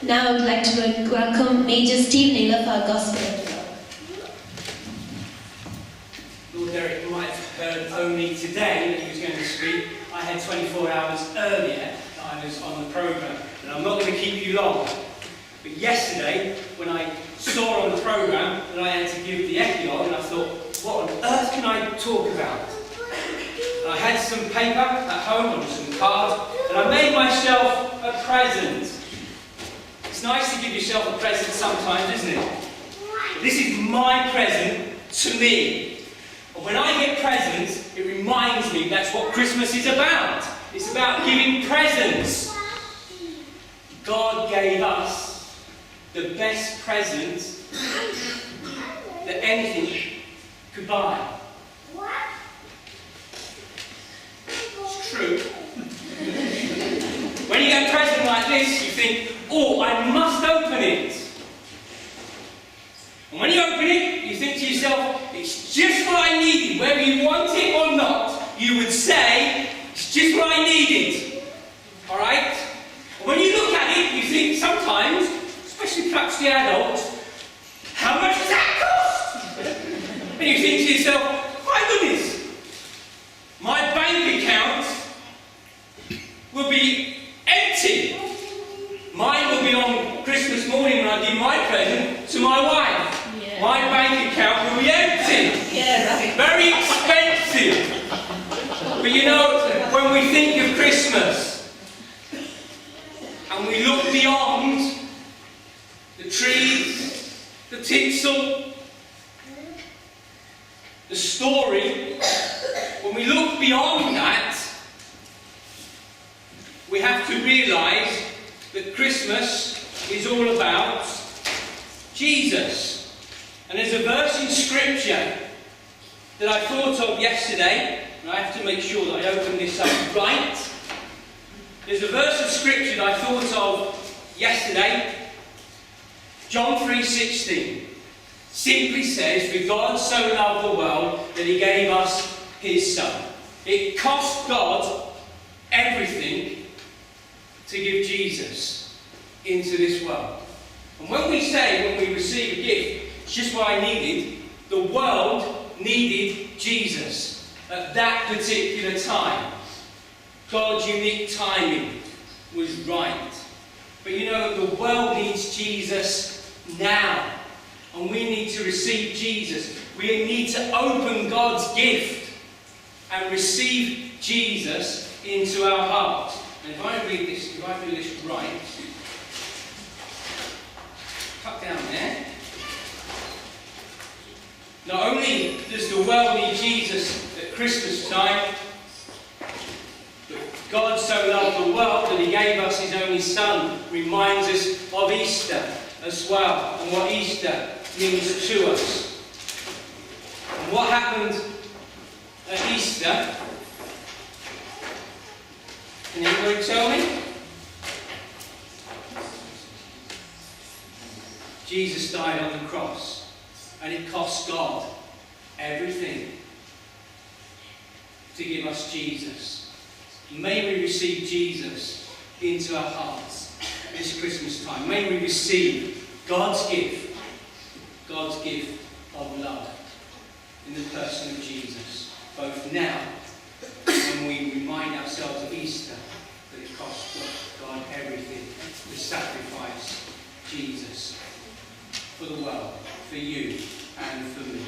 Now I would like to welcome Major Steve Naylor for our Gospel Epilogue. Lord Derek might have heard only today that he was going to speak. I had 24 hours earlier that I was on the programme, and I'm not going to keep you long. But yesterday, when I saw on the programme that I had to give the Epilogue, and I thought, what on earth can I talk about? And I had some paper at home and some cards, and I made myself a present. It's nice to give yourself a present sometimes, isn't it? But this is my present to me. And when I get presents, it reminds me that's what Christmas is about. It's about giving presents. God gave us the best present that anything could buy. It's true. When you get a present like this, you think, oh, I must open it. And when you open it, you think to yourself, it's just what I needed. Whether you want it or not, you would say, it's just what I needed. Alright? And when you look at it, you think sometimes, especially perhaps the adults, how much does that cost? And you think to yourself, my goodness, my bank account will be empty. Mine will be on Christmas morning when I give my present to my wife. Yeah. My bank account will be empty. Yeah, right. Very expensive. But you know, when we think of Christmas and we look beyond the trees, the tinsel, the story, when we look beyond that, we have to realise that Christmas is all about Jesus. And there's a verse in Scripture that I thought of yesterday, and I have to make sure that I open this up right. There's a verse of Scripture that I thought of yesterday. John 3:16 simply says, "For God so loved the world that he gave us his Son." It cost God everything to give Jesus into this world. And when we receive a gift, it's just what I needed, the world needed Jesus at that particular time. God's unique timing was right. But you know, the world needs Jesus now. And we need to receive Jesus. We need to open God's gift and receive Jesus into our heart. And if I read this, if I do this right, cut down there. Not only does the world need Jesus at Christmas time, but God so loved the world that he gave us his only Son, reminds us of Easter as well, and what Easter means to us. And what happened at Easter? Can anybody tell me? Jesus died on the cross, and it cost God everything to give us Jesus. May we receive Jesus into our hearts this Christmas time. May we receive God's gift of love in the person of Jesus, both now when we remind ourselves of Easter that it cost God everything to sacrifice Jesus for the world, for you and for me.